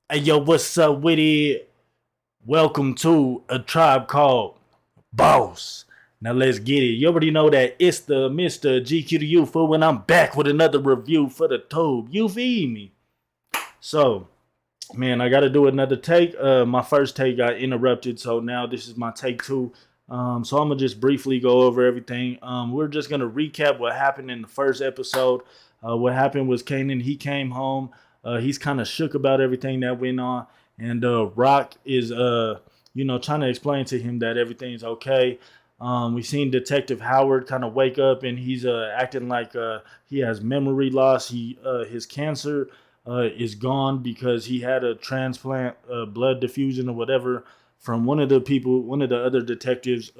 Hey yo, what's up with it? Welcome to A Tribe Called Boss. Now let's get it. You already know that it's the Mr. GQ to you for when I'm back with another review for the tube. You feed me. So, man, I gotta do another take. My first take got interrupted, so now this is my take two. So I'm gonna just briefly go over everything. We're just gonna recap what happened in the first episode. What happened was Kanan, he came home. He's kind of shook about everything that went on, and Rock is trying to explain to him that everything's okay. We've seen Detective Howard kind of wake up, and he's acting like he has memory loss. His cancer is gone because he had a transplant, blood diffusion or whatever from one of the people, one of the other detectives,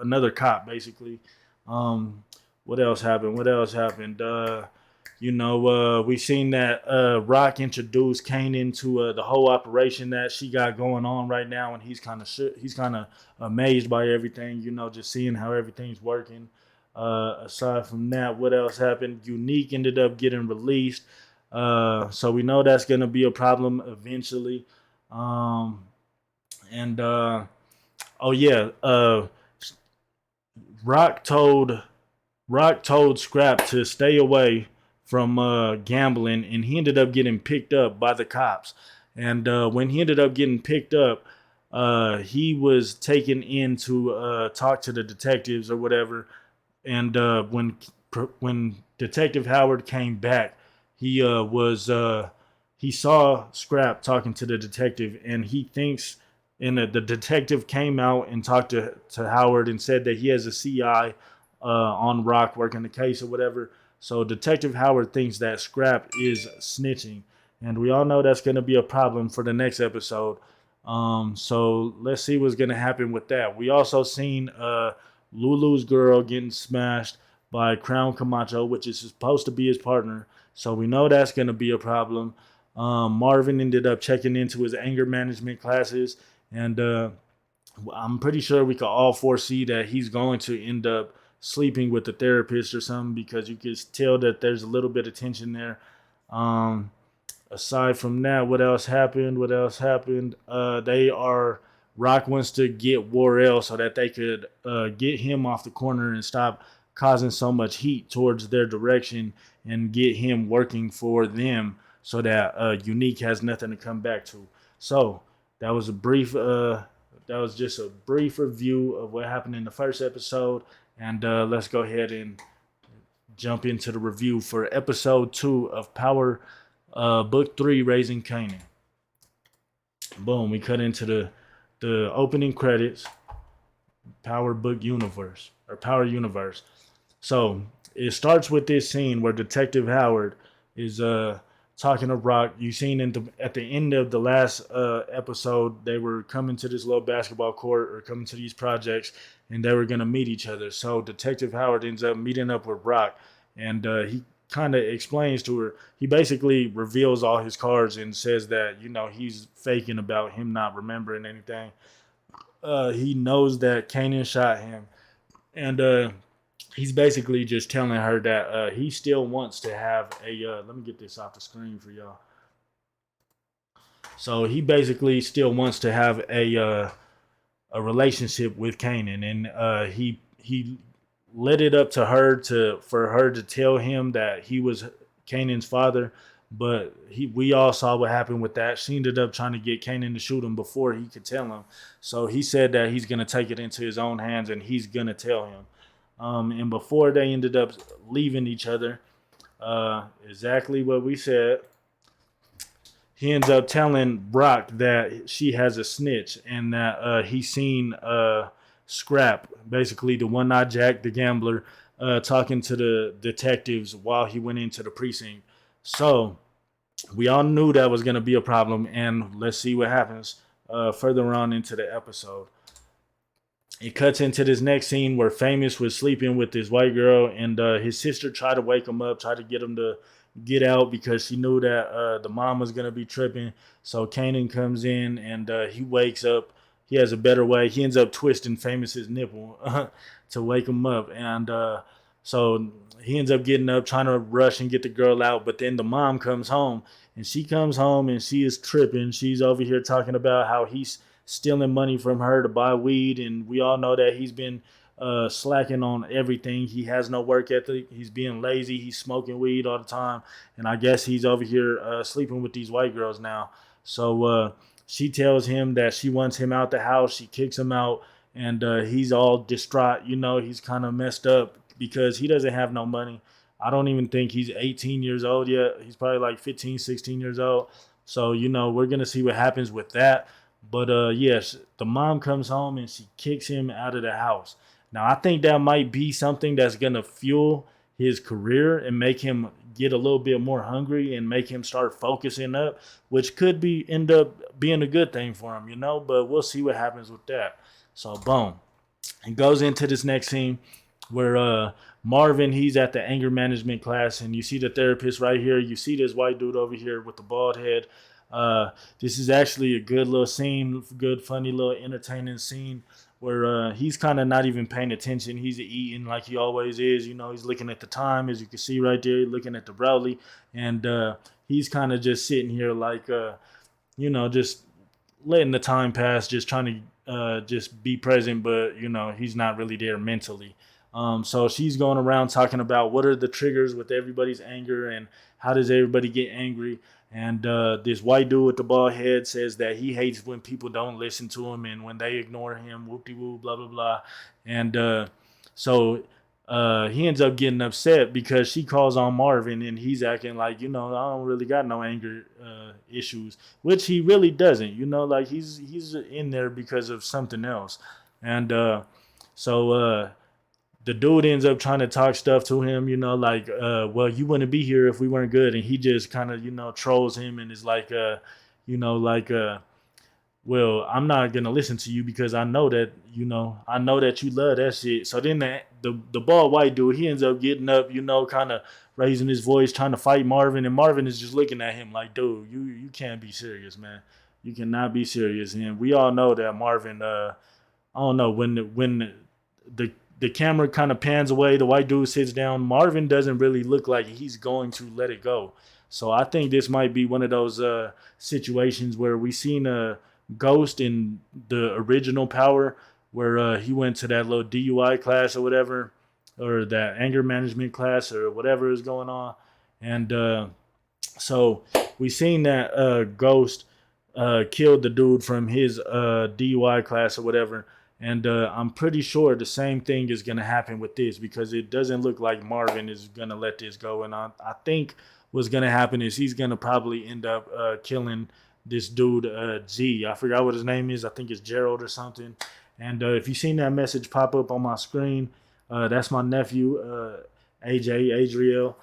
another cop, basically. Um, what else happened? What else happened? We've seen that Rock introduced Kane into the whole operation that she got going on right now, and he's kind of amazed by everything. Just seeing how everything's working. Aside from that, what else happened? Unique ended up getting released, so we know that's going to be a problem eventually. Um, and oh yeah, Rock told Rock told Scrap to stay away from gambling, and he ended up getting picked up by the cops. And when he ended up getting picked up, he was taken in to talk to the detectives or whatever. And when Detective Howard came back, he he saw Scrap talking to the detective, and he thinks. And the detective came out and talked to Howard and said that he has a CI on Rock working the case or whatever. So Detective Howard thinks that Scrap is snitching, and we all know that's going to be a problem for the next episode. So let's see what's going to happen with that. We also seen Lulu's girl getting smashed by Crown Camacho, which is supposed to be his partner. So we know that's going to be a problem. Marvin ended up checking into his anger management classes, and I'm pretty sure we could all foresee that he's going to end up sleeping with the therapist or something because you can tell that there's a little bit of tension there. Um, Aside from that, what else happened? What else happened? They are Rock wants to get Warrell so that they could get him off the corner and stop causing so much heat towards their direction and get him working for them so that Unique has nothing to come back to. So that was a brief. That was just a brief review of what happened in the first episode, and let's go ahead and jump into the review for episode two of Power Book 3, Raising Kanan. Boom, we cut into the opening credits, Power Book Universe, or Power Universe. So it starts with this scene where Detective Howard is talking to Rock. You seen at the end of the last episode, they were coming to this little basketball court or coming to these projects, and they were gonna meet each other. So Detective Howard ends up meeting up with Rock, and he kind of explains to her. He basically reveals all his cards and says that he's faking about him not remembering anything. He knows that Kanan shot him, and he's basically just telling her that he still wants to have a. Let me get this off the screen for y'all. So he basically still wants to have a relationship with Kanan, and he let it up to her to for her to tell him that he was Kanan's father. But we all saw what happened with that. She ended up trying to get Kanan to shoot him before he could tell him. So he said that he's gonna take it into his own hands and he's gonna tell him. And before they ended up leaving each other, exactly what we said. He ends up telling Brock that she has a snitch and that he's seen Scrap, basically the one-eyed Jack, the gambler, talking to the detectives while he went into the precinct. So we all knew that was going to be a problem, and let's see what happens further on into the episode. It cuts into this next scene where Famous was sleeping with this white girl, and his sister tried to wake him up, tried to get him to get out because she knew that the mom was gonna be tripping. So Kanan comes in and he wakes up. He has a better way. He ends up twisting Famous's nipple to wake him up, and So he ends up getting up, trying to rush and get the girl out. But then the mom comes home, and she comes home and she is tripping. She's over here talking about how he's stealing money from her to buy weed. And we all know that he's been slacking on everything. He has no work ethic. He's being lazy. He's smoking weed all the time. And I guess he's over here sleeping with these white girls now. So she tells him that she wants him out the house. She kicks him out, and he's all distraught. He's kind of messed up because he doesn't have no money. I don't even think he's 18 years old yet. He's probably like 15, 16 years old. So, we're going to see what happens with that. But yes, the mom comes home and she kicks him out of the house. Now, I think that might be something that's going to fuel his career and make him get a little bit more hungry and make him start focusing up, which could be end up being a good thing for him, but we'll see what happens with that. So, boom. It goes into this next scene where Marvin, he's at the anger management class, and you see the therapist right here. You see this white dude over here with the bald head. This is actually a good little scene, good, funny, little entertaining scene where he's kind of not even paying attention. He's eating like he always is. He's looking at the time, as you can see right there, looking at the Browley, and he's kind of just sitting here like, just letting the time pass, just trying to just be present, but he's not really there mentally. So she's going around talking about what are the triggers with everybody's anger and how does everybody get angry. And this white dude with the bald head says that he hates when people don't listen to him and when they ignore him, whoop-de-woo, blah, blah, blah. And so he ends up getting upset because she calls on Marvin and he's acting like, I don't really got no anger issues, which he really doesn't, like he's in there because of something else. And so the dude ends up trying to talk stuff to him, like, well, you wouldn't be here if we weren't good. And he just kind of, trolls him and is like, well, I'm not going to listen to you because I know that, I know that you love that shit. So then the bald white dude, he ends up getting up, kind of raising his voice, trying to fight Marvin. And Marvin is just looking at him like, dude, you can't be serious, man. You cannot be serious. And we all know that Marvin, I don't know, when the camera kind of pans away, the white dude sits down, Marvin doesn't really look like he's going to let it go. So I think this might be one of those situations where we seen a Ghost in the original Power, where he went to that little DUI class or whatever, or that anger management class or whatever is going on. And so we seen that Ghost killed the dude from his DUI class or whatever. And I'm pretty sure the same thing is going to happen with this because it doesn't look like Marvin is going to let this go. And I think what's going to happen is he's going to probably end up killing this dude, Z. I forgot what his name is. I think it's Gerald or something. And if you've seen that message pop up on my screen, that's my nephew, Adriel.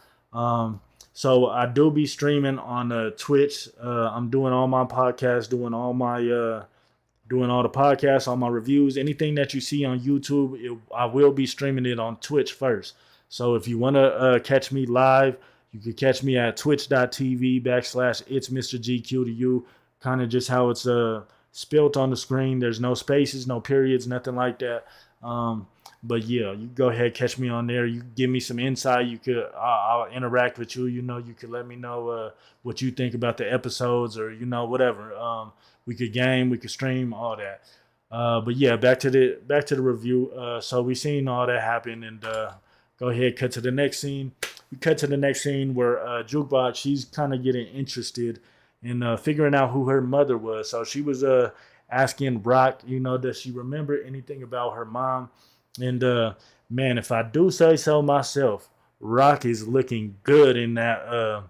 So I do be streaming on Twitch. I'm doing all my podcasts, doing all the podcasts, all my reviews, anything that you see on YouTube, I will be streaming it on Twitch first. So if you want to catch me live, you can catch me at twitch.tv/it's Mr. GQ to you. Kind of just how it's spelt on the screen. There's no spaces, no periods, nothing like that. But yeah, you go ahead, catch me on there. You give me some insight. I'll interact with you. You could let me know what you think about the episodes or whatever. We could game, we could stream, all that. But yeah, back to the review. So we seen all that happen, and go ahead, cut to the next scene. We cut to the next scene where Jukebox, she's kind of getting interested in figuring out who her mother was. So she was asking Rock, does she remember anything about her mom? And man, if I do say so myself, Rock is looking good in that.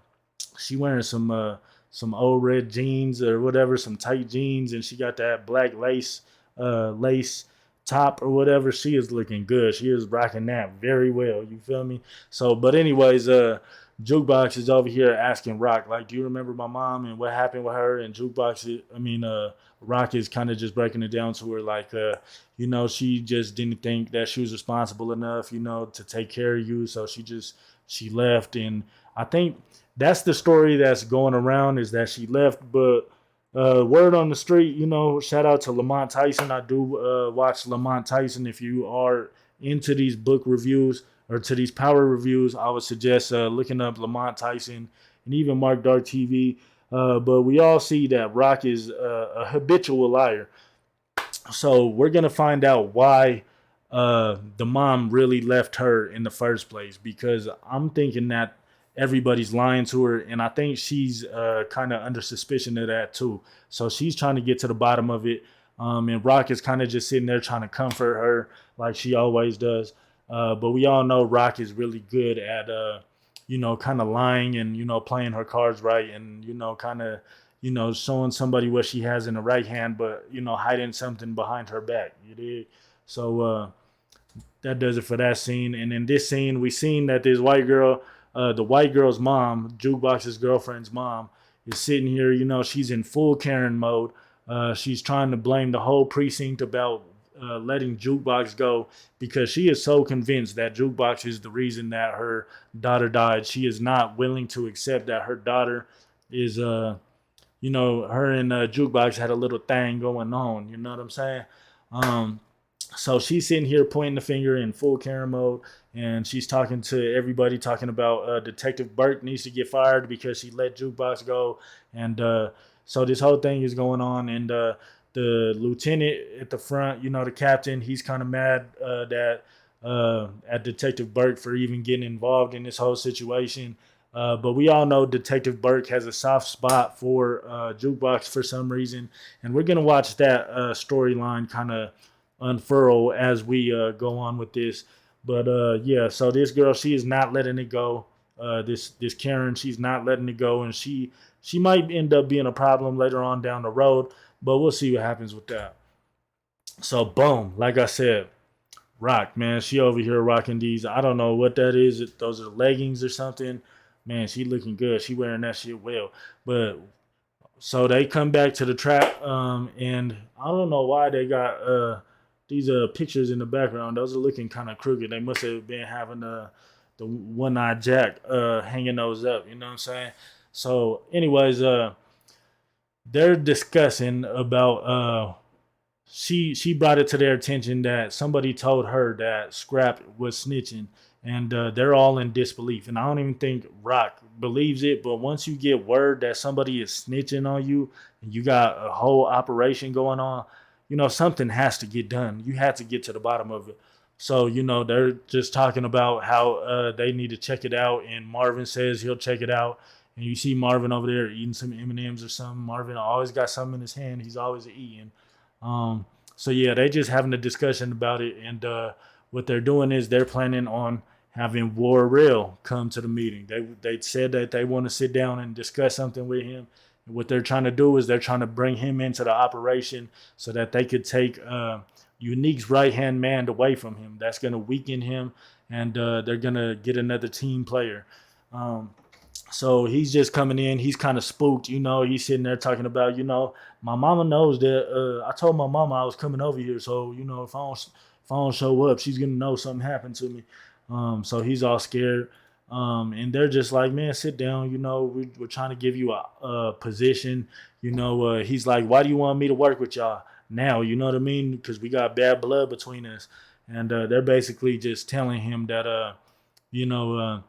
She wearing some old red jeans or whatever, some tight jeans, and she got that black lace top or whatever. She is looking good. She is rocking that very well. You feel me? So, but anyways, Jukebox is over here asking Rock, like, do you remember my mom and what happened with her? And Rock is kind of just breaking it down to her, like, she just didn't think that she was responsible enough, to take care of you. So she left. And I think that's the story that's going around, is that she left. But word on the street, shout out to Lamont Tyson. I do watch Lamont Tyson. If you are into these book reviews or to these power reviews, I would suggest looking up Lamont Tyson and even Mark Dark TV. But we all see that Rock is a habitual liar. So we're gonna find out why the mom really left her in the first place, because I'm thinking that everybody's lying to her, and I think she's kind of under suspicion of that too. So she's trying to get to the bottom of it, and Rock is kind of just sitting there trying to comfort her like she always does. But we all know Rock is really good at kind of lying and playing her cards right, and kind of showing somebody what she has in the right hand, but hiding something behind her back. You did. So that does it for that scene. And in this scene, we seen that this white girl, the white girl's mom, Jukebox's girlfriend's mom, is sitting here. She's in full Karen mode. She's trying to blame the whole precinct about letting Jukebox go, because she is so convinced that Jukebox is the reason that her daughter died. She is not willing to accept that her daughter is, her and Jukebox had a little thing going on. You know what I'm saying? Um, so she's sitting here pointing the finger in full Karen mode, and she's talking to everybody, talking about Detective Burke needs to get fired because she let Jukebox go. And so this whole thing is going on, and the lieutenant at the front, the captain, he's kind of mad that at Detective Burke for even getting involved in this whole situation. But we all know Detective Burke has a soft spot for Jukebox for some reason, and we're gonna watch that storyline kind of unfurl as we go on with this. But yeah, so this girl, she is not letting it go. This Karen, she's not letting it go, and she might end up being a problem later on down the road. But we'll see what happens with that. So boom, like I said, Rock, man, she over here rocking these. I don't know what that is. Those are leggings or something. Man, she looking good. She wearing that shit well. But so they come back to the trap, and I don't know why they got these pictures in the background. Those are looking kind of crooked. They must have been having the one-eyed Jack hanging those up. You know what I'm saying? So, anyways, they're discussing about she brought it to their attention that somebody told her that Scrap was snitching, and they're all in disbelief. And I don't even think Rock believes it. But once you get word that somebody is snitching on you, and you got a whole operation going on, something has to get done. You have to get to the bottom of it. So they're just talking about how they need to check it out, and Marvin says he'll check it out. And you see Marvin over there eating some M&Ms or something. Marvin always got something in his hand. He's always eating. So yeah, they just having a discussion about it, and what they're doing is they're planning on having War Real come to the meeting. They said that they want to sit down and discuss something with him. And what they're trying to do is they're trying to bring him into the operation so that they could take Unique's right hand man away from him. That's going to weaken him, and they're going to get another team player. So he's just coming in. He's kind of spooked, He's sitting there talking about, my mama knows that. I told my mama I was coming over here, so if I don't show up, she's gonna know something happened to me. So he's all scared. And they're just like, man, sit down. We're trying to give you a position. He's like, why do you want me to work with y'all now? You know what I mean? Because we got bad blood between us. And they're basically just telling him that, you know, uh,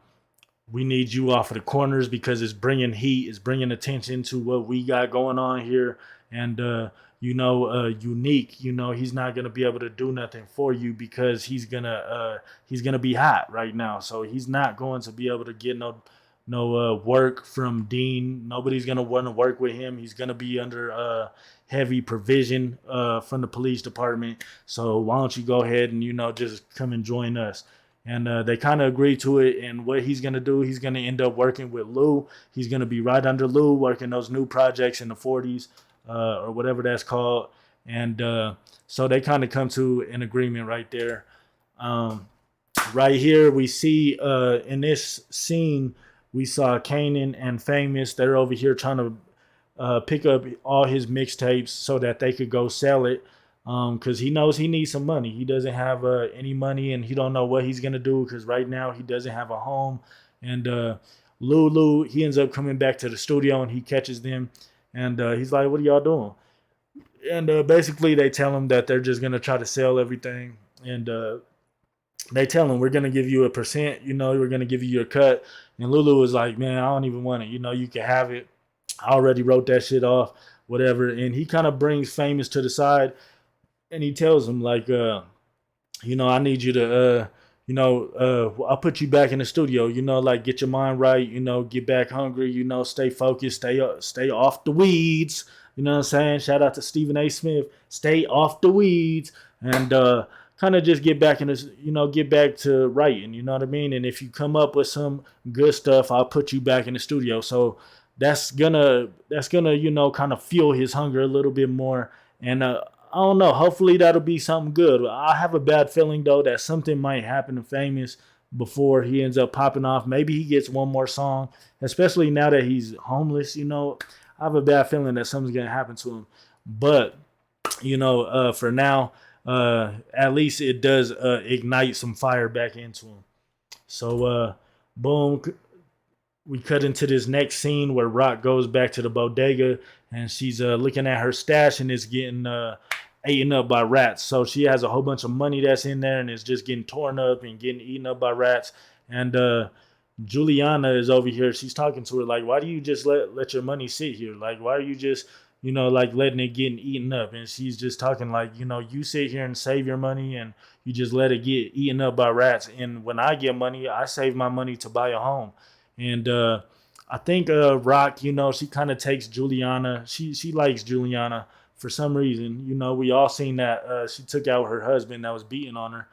we need you off of the corners because it's bringing heat, it's bringing attention to what we got going on here. And, Unique, he's not going to be able to do nothing for you because he's going to be hot right now. So he's not going to be able to get no work from Dean. Nobody's going to want to work with him. He's going to be under heavy provision from the police department. So why don't you go ahead and, just come and join us? And they kind of agree to it. And what he's going to do, he's going to end up working with Lou. He's going to be right under Lou, working those new projects in the 40s or whatever that's called. And so they kind of come to an agreement right there. Um, right here, we see in this scene, we saw Kanan and Famous. They're over here trying to pick up all his mixtapes so that they could go sell it. Because he knows he needs some money. He doesn't have any money, and he don't know what he's gonna do. Because right now he doesn't have a home. And Lulu, he ends up coming back to the studio, and he catches them, and he's like, "What are y'all doing?" And basically, they tell him that they're just gonna try to sell everything, and they tell him, we're gonna give you a percent, we're gonna give you your cut. And Lulu was like, man, I don't even want it. You can have it. I already wrote that shit off, whatever. And he kind of brings Famous to the side and he tells him like, I need you to, I'll put you back in the studio, like get your mind right, get back hungry, stay focused, stay off the weeds. You know what I'm saying? Shout out to Stephen A. Smith. Stay off the weeds and kind of just get back in this, get back to writing. You know what I mean? And if you come up with some good stuff, I'll put you back in the studio. So that's gonna kind of fuel his hunger a little bit more. And I don't know. Hopefully that'll be something good. I have a bad feeling though that something might happen to Famous before he ends up popping off. Maybe he gets one more song, especially now that he's homeless. I have a bad feeling that something's gonna happen to him. But for now, at least it does ignite some fire back into him. So, boom, we cut into this next scene where Rock goes back to the bodega and she's looking at her stash and it's getting eaten up by rats. So she has a whole bunch of money that's in there and it's just getting torn up and getting eaten up by rats. And Juliana is over here. She's talking to her like, why do you just let your money sit here? Like, why are you just like letting it getting eaten up? And she's just talking like, you sit here and save your money and you just let it get eaten up by rats. And when I get money, I save my money to buy a home. And I think Rock, she kind of takes Juliana. She likes Juliana for some reason. We all seen that she took out her husband that was beating on her.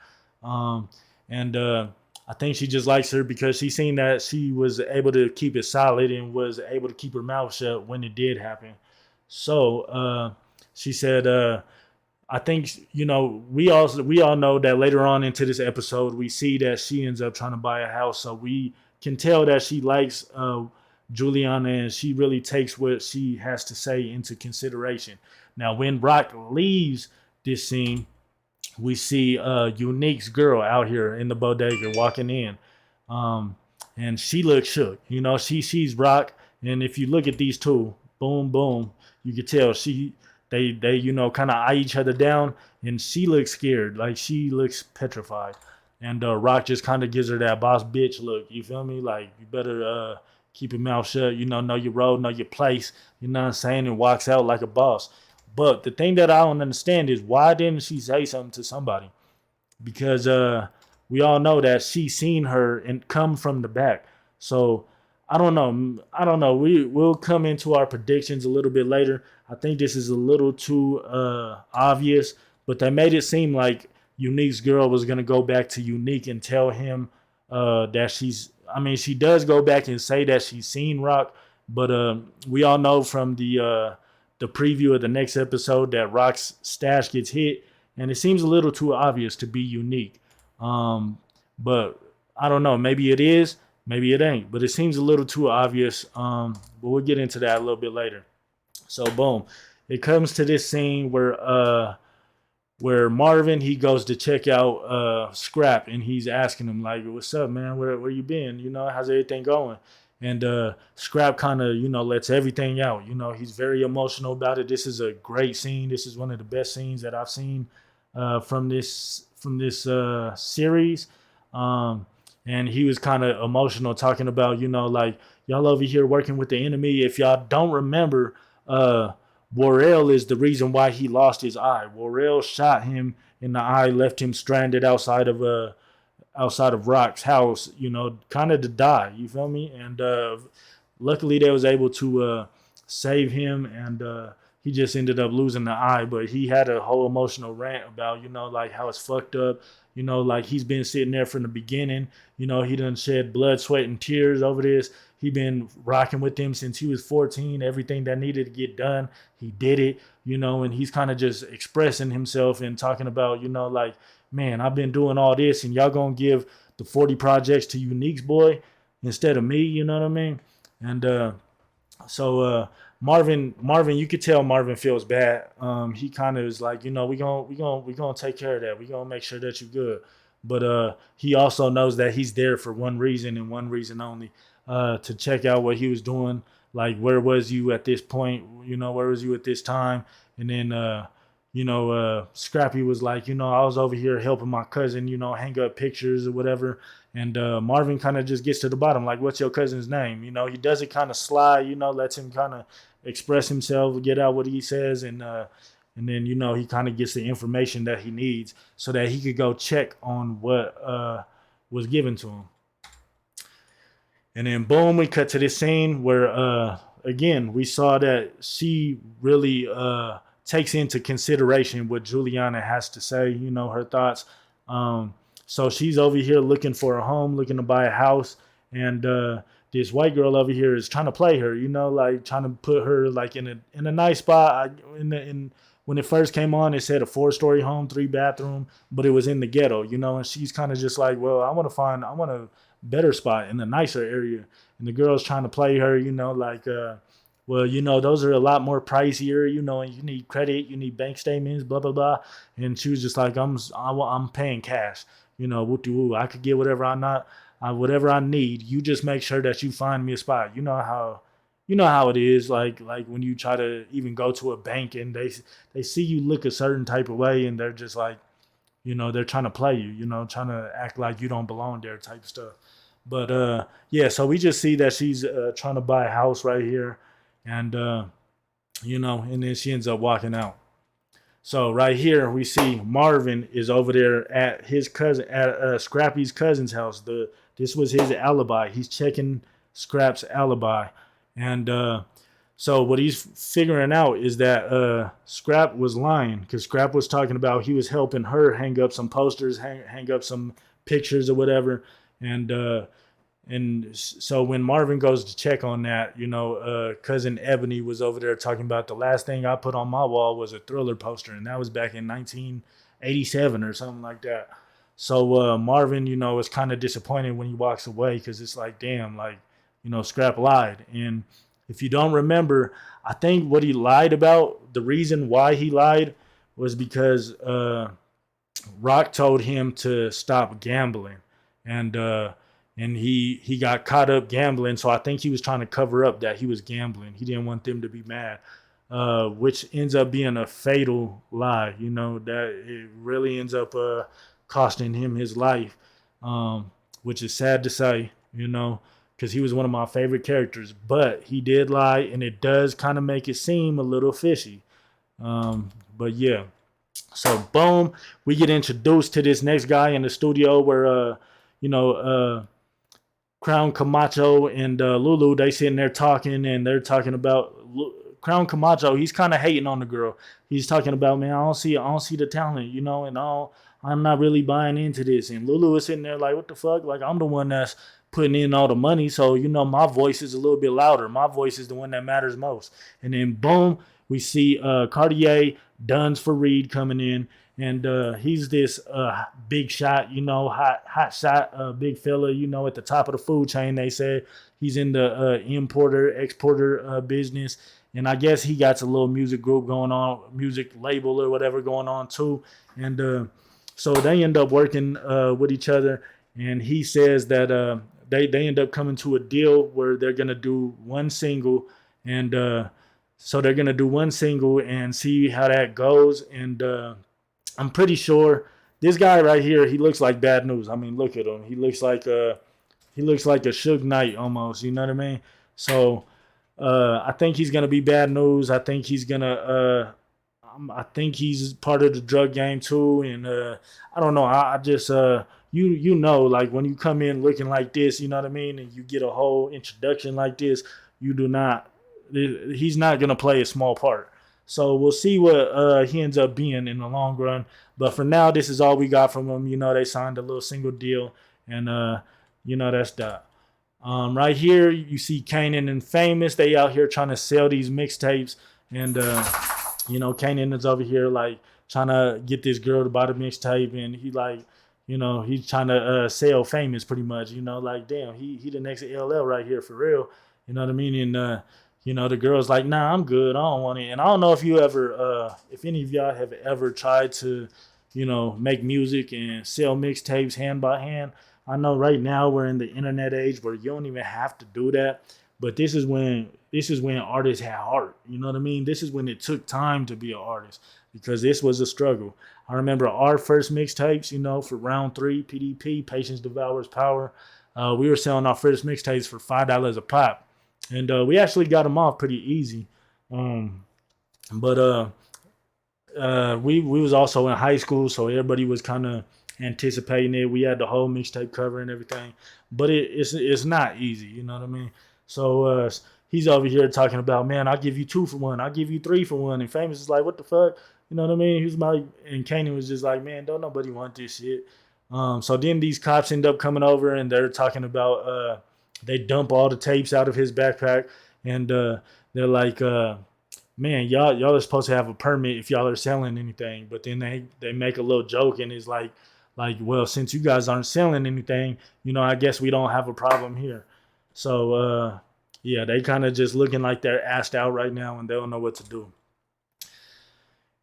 And I think she just likes her because she seen that she was able to keep it solid and was able to keep her mouth shut when it did happen. So she said, I think we all know that later on into this episode we see that she ends up trying to buy a house. So we can tell that she likes Juliana and she really takes what she has to say into consideration. Now, when Rock leaves this scene, we see Unique's girl out here in the bodega walking in, and she looks shook. She sees Rock, and if you look at these two, boom, boom, you can tell they kind of eye each other down, and she looks scared, like she looks petrified. And Rock just kind of gives her that boss bitch look. You feel me? Like, you better keep your mouth shut, know your role, know your place, you know what I'm saying? And walks out like a boss. But the thing that I don't understand is why didn't she say something to somebody? Because we all know that she seen her and come from the back. So I don't know. I don't know. We'll come into our predictions a little bit later. I think this is a little too obvious, but they made it seem like Unique's girl was gonna go back to Unique and tell him that she's. I mean, she does go back and say that she's seen Rock, but we all know from the preview of the next episode that Rock's stash gets hit, and it seems a little too obvious to be Unique. But I don't know. Maybe it is. Maybe it ain't. But it seems a little too obvious. But we'll get into that a little bit later. So boom, it comes to this scene where Marvin, he goes to check out Scrap, and he's asking him like, "What's up, man? Where you been? How's everything going?" And Scrap kind of lets everything out. He's very emotional about it. This is a great scene. This is one of the best scenes that I've seen from this series. And he was kind of emotional, talking about like, y'all over here working with the enemy. If y'all don't remember, Worrell is the reason why he lost his eye. Worrell shot him in the eye, left him stranded outside of Rock's house, kind of to die. You feel me? And luckily they was able to save him, and he just ended up losing the eye. But he had a whole emotional rant about like how it's fucked up. Like he's been sitting there from the beginning. He done shed blood, sweat, and tears over this. He been rocking with him since he was 14. Everything that needed to get done, he did it. And he's kind of just expressing himself and talking about, like, man, I've been doing all this, and y'all gonna give the 40 projects to Unique's boy instead of me. You know what I mean? And so Marvin, you could tell Marvin feels bad. He kind of is like, we gonna take care of that. We gonna make sure that you're good. But he also knows that he's there for one reason and one reason only, to check out what he was doing. Like, where was you at this point? Where was you at this time? And then Scrappy was like, I was over here helping my cousin, hang up pictures or whatever. And Marvin kind of just gets to the bottom, like, what's your cousin's name? He does it kind of sly, lets him kind of express himself, get out what he says, and then he kind of gets the information that he needs so that he could go check on what was given to him. And then boom, we cut to this scene where again we saw that she really takes into consideration what Juliana has to say, her thoughts. So she's over here looking for a home, looking to buy a house, and this white girl over here is trying to play her, like trying to put her like in a nice spot. In when it first came on, it said a 4-story home, 3-bathroom, but it was in the ghetto, and she's kind of just like, well, I want a better spot in a nicer area, and the girl's trying to play her, like, well, those are a lot more pricier, and you need credit, you need bank statements, blah blah blah, and she was just like, I'm paying cash, woo I could get whatever I need. You just make sure that you find me a spot. You know how it is, like when you try to even go to a bank and they see you look a certain type of way and they're just like, they're trying to play you, trying to act like you don't belong there type stuff. But yeah, so we just see that she's trying to buy a house right here, and and then she ends up walking out. So right here we see Marvin is over there at his cousin at Scrappy's cousin's house. This was his alibi. He's checking Scrap's alibi, and so what he's figuring out is that Scrap was lying, because Scrap was talking about he was helping her hang up some posters, hang up some pictures or whatever, and so when Marvin goes to check on that, cousin Ebony was over there talking about the last thing I put on my wall was a Thriller poster, and that was back in 1987 or something like that. So Marvin, is kind of disappointed when he walks away, because it's like, damn, like, Scrap lied. And if you don't remember, I think what he lied about, the reason why he lied was because Rock told him to stop gambling, and he got caught up gambling. So I think he was trying to cover up that he was gambling. He didn't want them to be mad, which ends up being a fatal lie. That it really ends up costing him his life, which is sad to say. Because he was one of my favorite characters. But he did lie, and it does kind of make it seem a little fishy. But yeah. So boom, we get introduced to this next guy in the studio where Crown Camacho and Lulu, they sitting there talking, and they're talking about Crown Camacho. He's kind of hating on the girl. He's talking about, man, I don't see the talent, and all. I'm not really buying into this. And Lulu is sitting there like, what the fuck? Like, I'm the one that's putting in all the money, so my voice is a little bit louder. My voice is the one that matters most. And then boom, we see Cartier Duns for Reed coming in, and he's this big shot, hot shot, big fella, at the top of the food chain. They said he's in the importer exporter business, and I guess he got a little music group going on, music label or whatever going on too, and so they end up working with each other. And he says that they end up coming to a deal where they're gonna do one single, and so they're gonna do one single and see how that goes. And I'm pretty sure this guy right here, he looks like Bad News. I mean, look at him. He looks like a Suge Knight almost. You know what I mean? So I think he's gonna be Bad News. I think he's gonna. I think he's part of the drug game too. And I don't know. I just like when you come in looking like this, you know what I mean, and you get a whole introduction like this, you do not. He's not gonna play a small part. So we'll see what he ends up being in the long run. But for now, this is all we got from him. They signed a little single deal, and that's that. Right here, you see Kanan and Famous. They out here trying to sell these mixtapes, and Kanan is over here like trying to get this girl to buy the mixtape, and he like, he's trying to sell Famous pretty much. Like, damn, he the next LL right here for real. You know what I mean? And the girl's like, nah, I'm good. I don't want it. And I don't know if you ever, if any of y'all have ever tried to, make music and sell mixtapes hand by hand. I know right now we're in the internet age where you don't even have to do that. But this is when artists had heart. You know what I mean? This is when it took time to be an artist because this was a struggle. I remember our first mixtapes, for round three, PDP, Patience Devours Power. We were selling our first mixtapes for $5 a pop, and we actually got them off pretty easy. But we was also in high school, so everybody was kind of anticipating it. We had the whole mixtape cover and everything, but it's not easy. You know what I mean? So he's over here talking about, man, I'll give you 2 for 1, I'll give you 3 for 1, and Famous is like, what the fuck? You know what I mean? He was like, and Kanan was just like, man, don't nobody want this shit. So then these cops end up coming over and they're talking about they dump all the tapes out of his backpack and they're like. Man, y'all are supposed to have a permit if y'all are selling anything. But then they make a little joke and it's like, well, since you guys aren't selling anything, I guess we don't have a problem here. So yeah, they kind of just looking like they're assed out right now and they don't know what to do.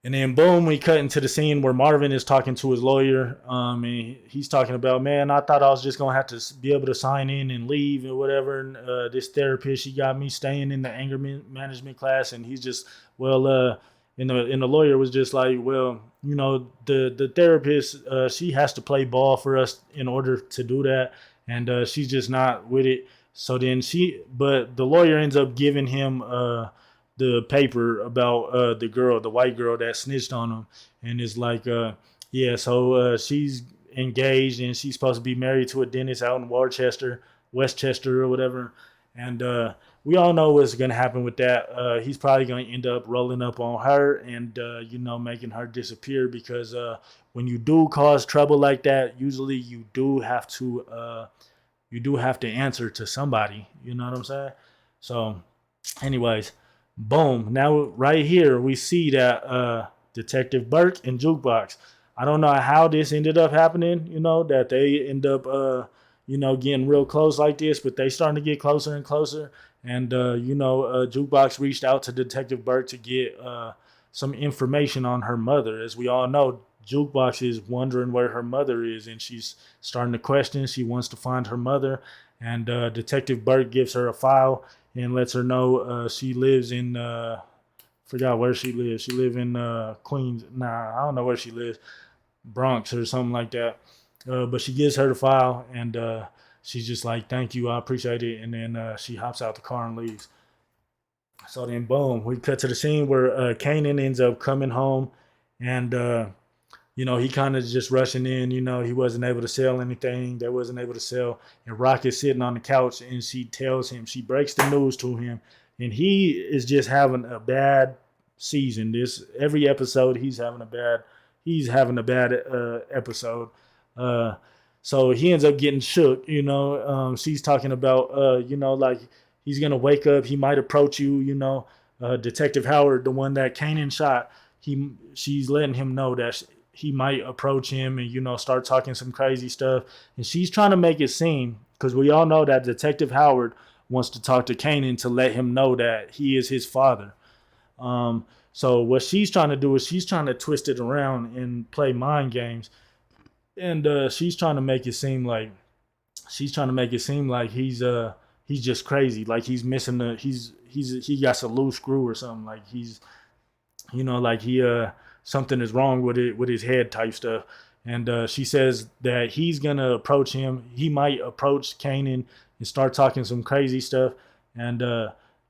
And then boom, we cut into the scene where Marvin is talking to his lawyer. And he's talking about, man, I thought I was just gonna have to be able to sign in and leave or whatever. And this therapist, she got me staying in the anger management class, and he's just, well, and the lawyer was just like, well, the therapist, she has to play ball for us in order to do that, and she's just not with it. So then but the lawyer ends up giving him the paper about the white girl that snitched on him, and it's like, yeah, so she's engaged and she's supposed to be married to a dentist out in Westchester or whatever, and we all know what's gonna happen with that. He's probably gonna end up rolling up on her and making her disappear because when you do cause trouble like that, usually you do have to answer to somebody. You know what I'm saying? So, anyways. Boom. Now, right here, we see that Detective Burke and Jukebox. I don't know how this ended up happening, that they end up, getting real close like this, but they starting to get closer and closer. And, Jukebox reached out to Detective Burke to get some information on her mother. As we all know, Jukebox is wondering where her mother is, and she's starting to question. She wants to find her mother, and Detective Burke gives her a file and lets her know she lives in forgot where she lives. She lives in Queens. Nah, I don't know where she lives, Bronx or something like that. But she gives her the file, and she's just like, "Thank you, I appreciate it." And then she hops out the car and leaves. So then, boom, we cut to the scene where Kanan ends up coming home, and he kind of just rushing in. He wasn't able to sell anything. They wasn't able to sell. And Rock is sitting on the couch, and she breaks the news to him, and he is just having a bad season. Every episode he's having a bad episode. So he ends up getting shook. She's talking about like he's gonna wake up. He might approach you. Detective Howard, the one that Kanan shot. She's letting him know that he might approach him and start talking some crazy stuff, and she's trying to make it seem, because we all know that Detective Howard wants to talk to Kanan to let him know that he is his father. So what she's trying to do is she's trying to twist it around and play mind games, and she's trying to make it seem like he's just crazy, like he's missing he got a loose screw or something, like like he something is wrong with his head type stuff. And she says that he's gonna approach him. He might approach Kanan and start talking some crazy stuff. And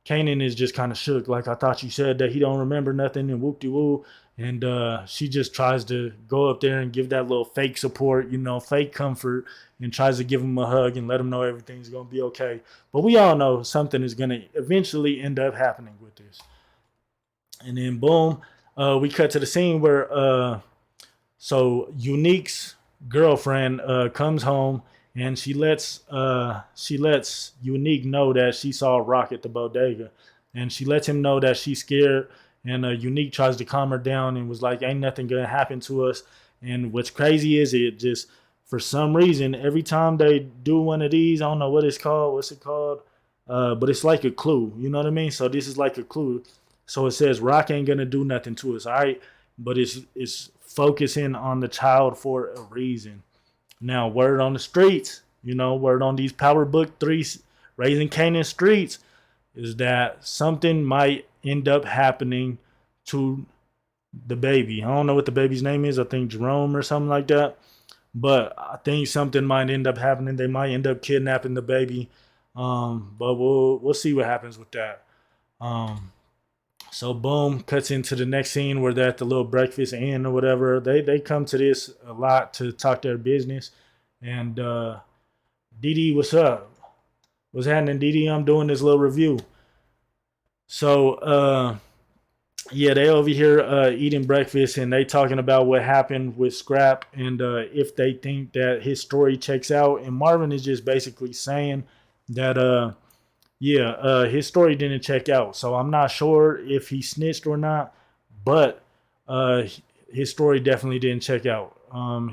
Kanan is just kind of shook. Like, I thought you said that he don't remember nothing and whoop de woo. And she just tries to go up there and give that little fake support, fake comfort, and tries to give him a hug and let him know everything's gonna be okay. But we all know something is gonna eventually end up happening with this. And then boom, we cut to the scene where so Unique's girlfriend comes home, and she lets Unique know that she saw Rock at the bodega, and she lets him know that she's scared. And Unique tries to calm her down and was like, "Ain't nothing gonna happen to us." And what's crazy is it just, for some reason, every time they do one of these, I don't know what it's called. What's it called? But it's like a clue. You know what I mean? So this is like a clue. So it says Rock ain't gonna do nothing to us, all right? But it's focusing on the child for a reason. Now, word on the streets, word on these Power Book 3 Raising Kanan streets. is that something might end up happening to the baby. I don't know what the baby's name is. I think Jerome or something like that. But I think something might end up happening. They might end up kidnapping the baby. But we'll see what happens with that. Um, so boom, cuts into the next scene where they're at the little breakfast inn or whatever. They come to this a lot to talk their business. And Didi, what's up? What's happening, Didi? I'm doing this little review. So yeah, they over here eating breakfast and they talking about what happened with Scrap and if they think that his story checks out. And Marvin is just basically saying that yeah, his story didn't check out. So I'm not sure if he snitched or not, but uh, his story definitely didn't check out.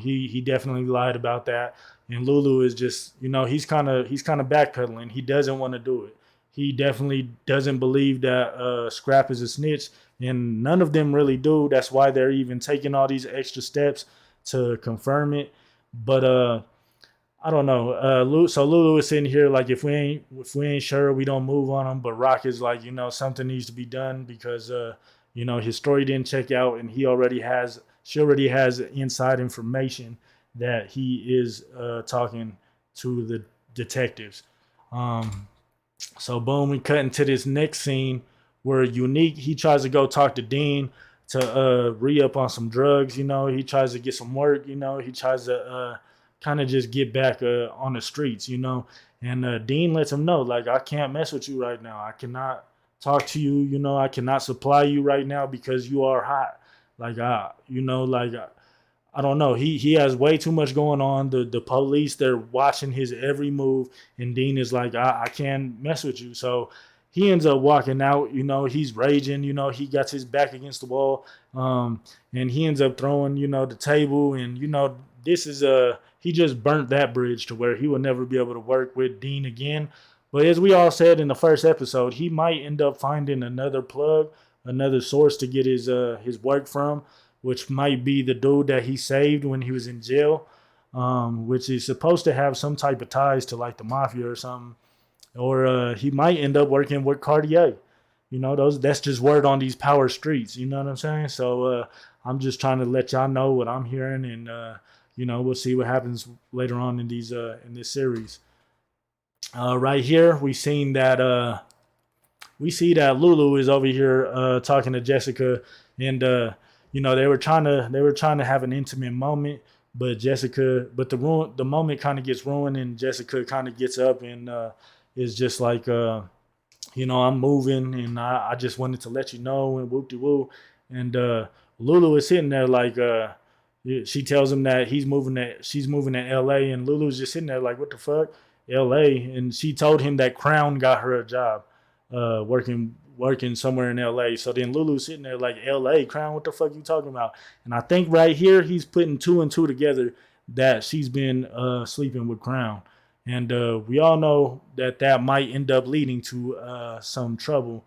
He definitely lied about that. And Lulu is just, he's kind of backpedaling. He doesn't want to do it. He definitely doesn't believe that Scrap is a snitch, and none of them really do. That's why they're even taking all these extra steps to confirm it. But I don't know. So Lulu is sitting here like if we ain't sure, we don't move on him. But Rock is like, something needs to be done because his story didn't check out, and she already has inside information that he is talking to the detectives. Um, so boom, we cut into this next scene where Unique he tries to go talk to Dean to re up on some drugs. He tries to get some work. He tries to kind of just get back on the streets. And Dean lets him know like I can't mess with you right now. I cannot talk to you. I cannot supply you right now because you are hot. Like I don't know. He has way too much going on. The police they're watching his every move, and Dean is like, I can't mess with you. So he ends up walking out. He's raging. He got his back against the wall, and he ends up throwing the table. And this is he just burnt that bridge to where he will never be able to work with Dean again. But as we all said in the first episode, he might end up finding another plug, another source to get his work from, which might be the dude that he saved when he was in jail, which is supposed to have some type of ties to like the mafia or something. Or he might end up working with Cartier. That's just word on these power streets. You know what I'm saying? So I'm just trying to let y'all know what I'm hearing, and we'll see what happens later on in this series. Right here, we see that Lulu is over here talking to Jessica, and they were trying to have an intimate moment, but the moment kind of gets ruined, and Jessica kind of gets up and is just like I'm moving, and I just wanted to let you know, and whoop de woo, and Lulu is sitting there like she tells him that she's moving to L.A., and Lulu's just sitting there like, what the fuck, L.A., and she told him that Crown got her a job working somewhere in LA. So then Lulu's sitting there like, LA, Crown, what the fuck you talking about? And I think right here he's putting two and two together that she's been sleeping with Crown. And we all know that might end up leading to some trouble.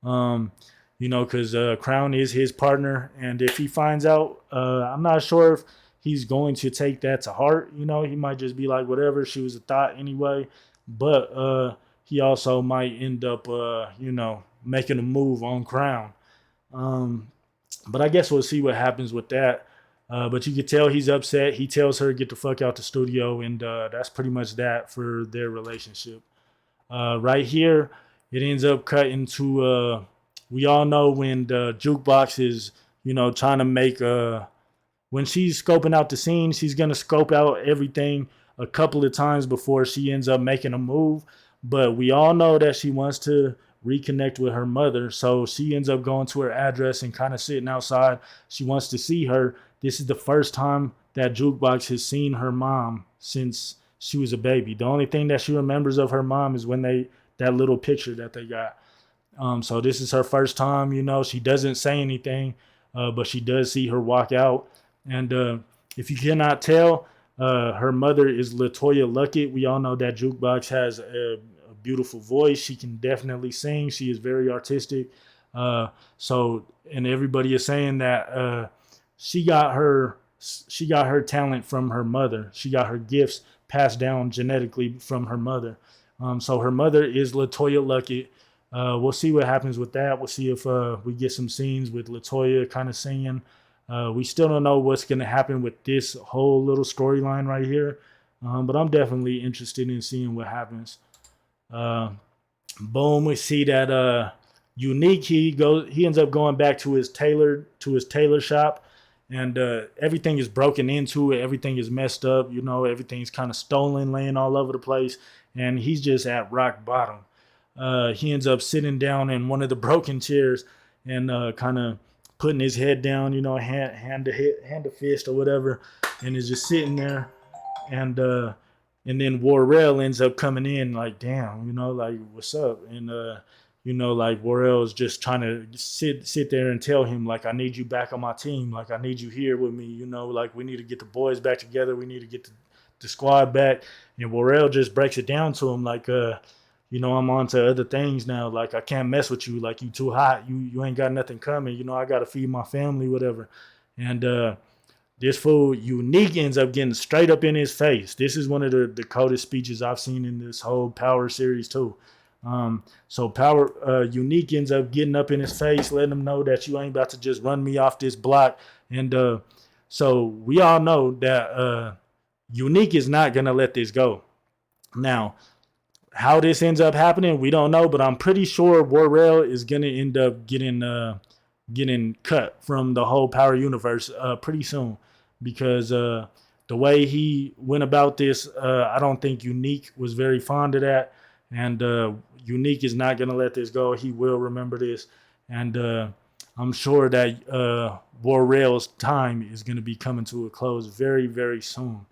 Um, because Crown is his partner. And if he finds out, I'm not sure if he's going to take that to heart. He might just be like, whatever, she was a thought anyway. But he also might end up, making a move on Crown. Um, but I guess we'll see what happens with that. But you could tell he's upset. He tells her get the fuck out the studio, and that's pretty much that for their relationship. Right here, it ends up cutting to. We all know when the jukebox is, trying to make when she's scoping out the scene, she's gonna scope out everything a couple of times before she ends up making a move. But we all know that she wants to reconnect with her mother, so she ends up going to her address and kind of sitting outside. She wants to see her. This is the first time that Jukebox has seen her mom since she was a baby. The only thing that she remembers of her mom is when that little picture that they got. So this is her first time. She doesn't say anything, but she does see her walk out. And if you cannot tell, her mother is Latoya Luckett. We all know that Jukebox has a beautiful voice. She can definitely sing. She is very artistic. And everybody is saying that she got her talent from her mother. She got her gifts passed down genetically from her mother. So her mother is Latoya Luckett. We'll see what happens with that. We'll see if we get some scenes with Latoya kind of singing. We still don't know what's going to happen with this whole little storyline right here, but I'm definitely interested in seeing what happens. Uh, Boom, we see that Unique he ends up going back to his tailor shop, and everything is broken into, everything is messed up, everything's kind of stolen, laying all over the place, and he's just at rock bottom. He ends up sitting down in one of the broken chairs and kind of putting his head down, hand to fist or whatever, and is just sitting there, and then Warrell ends up coming in like, damn, like, what's up? And like, Warrell is just trying to sit there and tell him, like, I need you back on my team, like, I need you here with me, like, we need to get the boys back together, we need to get the squad back. And Warrell just breaks it down to him like, I'm on to other things now, like, I can't mess with you, like, you too hot, you ain't got nothing coming, I gotta feed my family, whatever. And this fool Unique ends up getting straight up in his face. This is one of the coldest speeches I've seen in this whole Power series too. So Power Unique ends up getting up in his face, letting him know that you ain't about to just run me off this block. And so we all know that Unique is not gonna let this go. Now, how this ends up happening, we don't know, but I'm pretty sure Warrell is gonna end up getting cut from the whole Power universe pretty soon, because the way he went about this, I don't think Unique was very fond of that, and Unique is not going to let this go. He will remember this, and I'm sure that Warrell's time is going to be coming to a close very, very soon.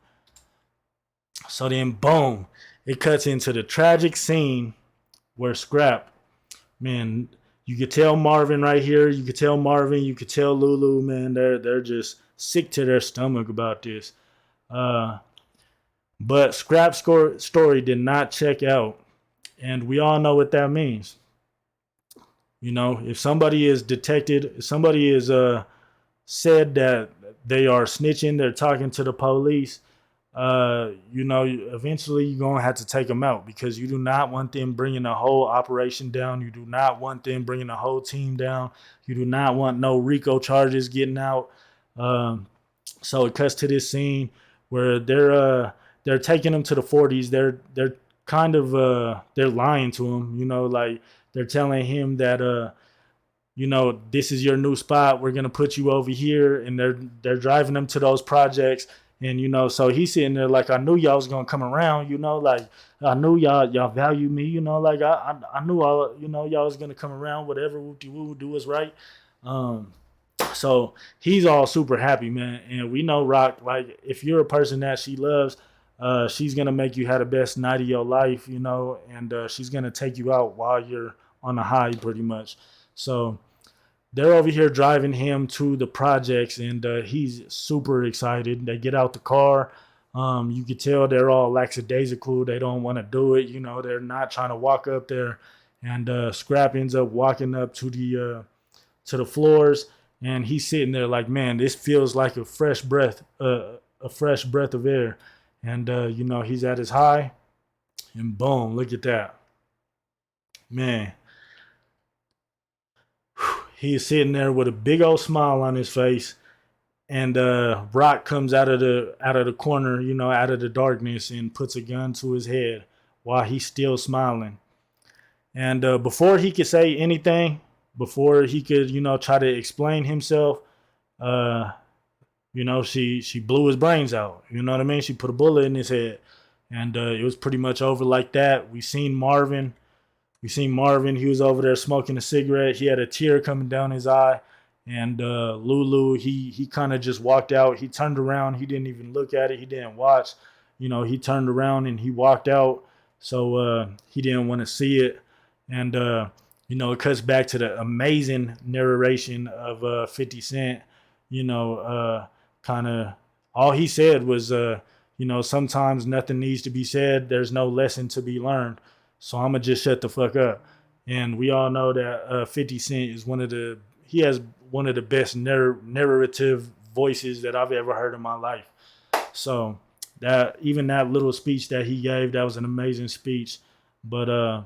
So then, boom, it cuts into the tragic scene where Scrap, man, you could tell Marvin right here. You could tell Marvin. You could tell Lulu, man. They're just sick to their stomach about this. But Scrap's story did not check out, and we all know what that means. If somebody is detected, if somebody is said that they are snitching, they're talking to the police, eventually you're going to have to take them out, because you do not want them bringing the whole operation down. You do not want them bringing the whole team down. You do not want no RICO charges getting out. So it cuts to this scene where they're taking him to the 40s. They're kind of they're lying to him, like, they're telling him that this is your new spot. We're gonna put you over here, and they're driving him to those projects. And so he's sitting there like, I knew y'all was gonna come around, like, I knew y'all value me, like, I knew all, y'all was gonna come around, whatever, whoop-de-woo, do us right. So he's all super happy, man. And we know Rock, like, if you're a person that she loves, she's gonna make you have the best night of your life, and she's gonna take you out while you're on a high, pretty much. So they're over here driving him to the projects, and he's super excited. They get out the car. You could tell they're all lackadaisical. They don't want to do it. They're not trying to walk up there. And Scrap ends up walking up to the floors, and he's sitting there like, man, this feels like a fresh breath of air. And he's at his high, and boom, look at that, man. He's sitting there with a big old smile on his face, and Rock comes out of the corner, out of the darkness, and puts a gun to his head while he's still smiling. And before he could say anything, before he could, try to explain himself, she blew his brains out. You know what I mean? She put a bullet in his head, and it was pretty much over like that. We seen Marvin. He was over there smoking a cigarette. He had a tear coming down his eye. And Lulu, he kind of just walked out. He turned around. He didn't even look at it. He didn't watch. He turned around and he walked out. So he didn't want to see it. And, it cuts back to the amazing narration of 50 Cent. Kind of all he said was, sometimes nothing needs to be said. There's no lesson to be learned. So I'm going to just shut the fuck up. And we all know that 50 Cent is he has one of the best narrative voices that I've ever heard in my life. So that little speech that he gave, that was an amazing speech. But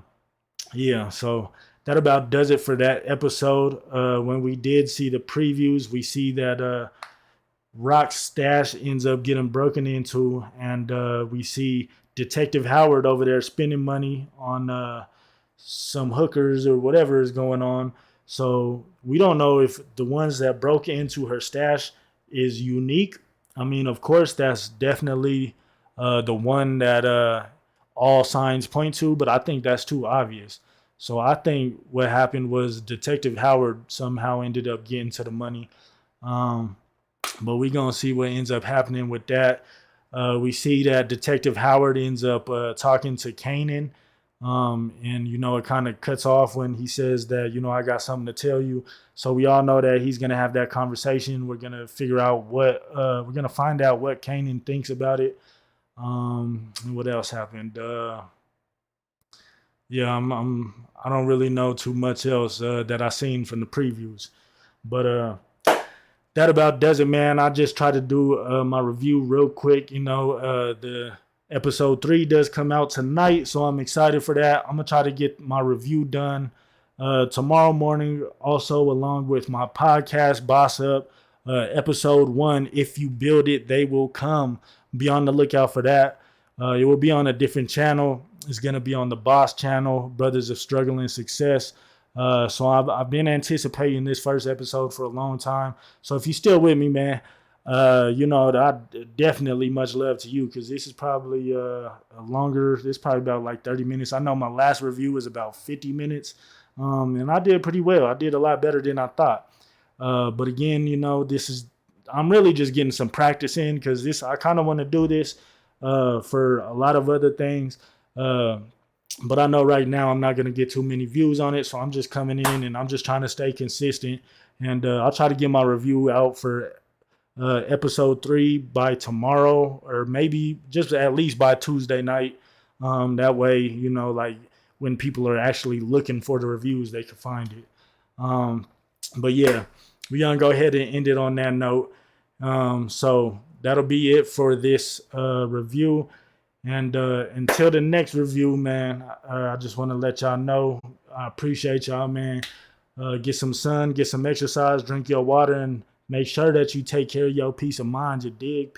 yeah, so that about does it for that episode. When we did see the previews, we see that Rock's stash ends up getting broken into, and we see Detective Howard over there spending money on some hookers or whatever is going on. So we don't know if the ones that broke into her stash is unique. I mean, of course, that's definitely the one that all signs point to, but I think that's too obvious. So I think what happened was Detective Howard somehow ended up getting to the money. Um, but we're going to see what ends up happening with that. We see that Detective Howard ends up talking to Kanan. And, it kind of cuts off when he says that, I got something to tell you. So we all know that he's going to have that conversation. We're going to figure out we're going to find out what Kanan thinks about it. And what else happened? Yeah, I don't really know too much else that I seen from the previews. But that about does it, man. I just try to do my review real quick. The episode 3 does come out tonight, so I'm excited for that. I'm gonna try to get my review done tomorrow morning, also along with my podcast, Boss Up, episode 1. If you build it, they will come. Be on the lookout for that. It will be on a different channel. It's gonna be on the Boss channel, Brothers of Struggling Success. So I've been anticipating this first episode for a long time. So if you're still with me, man, I definitely much love to you, because this is probably a longer. This is probably about like 30 minutes. I know my last review was about 50 minutes, and I did pretty well. I did a lot better than I thought. But again, I'm really just getting some practice in, because I kind of want to do this for a lot of other things. But I know right now I'm not going to get too many views on it. So I'm just coming in and I'm just trying to stay consistent. And I'll try to get my review out for episode 3 by tomorrow, or maybe just at least by Tuesday night. That way, like when people are actually looking for the reviews, they can find it. But yeah, we're going to go ahead and end it on that note. So that'll be it for this review. And until the next review, man, I just want to let y'all know I appreciate y'all, man. Get some sun, get some exercise, drink your water, and make sure that you take care of your peace of mind, you dig?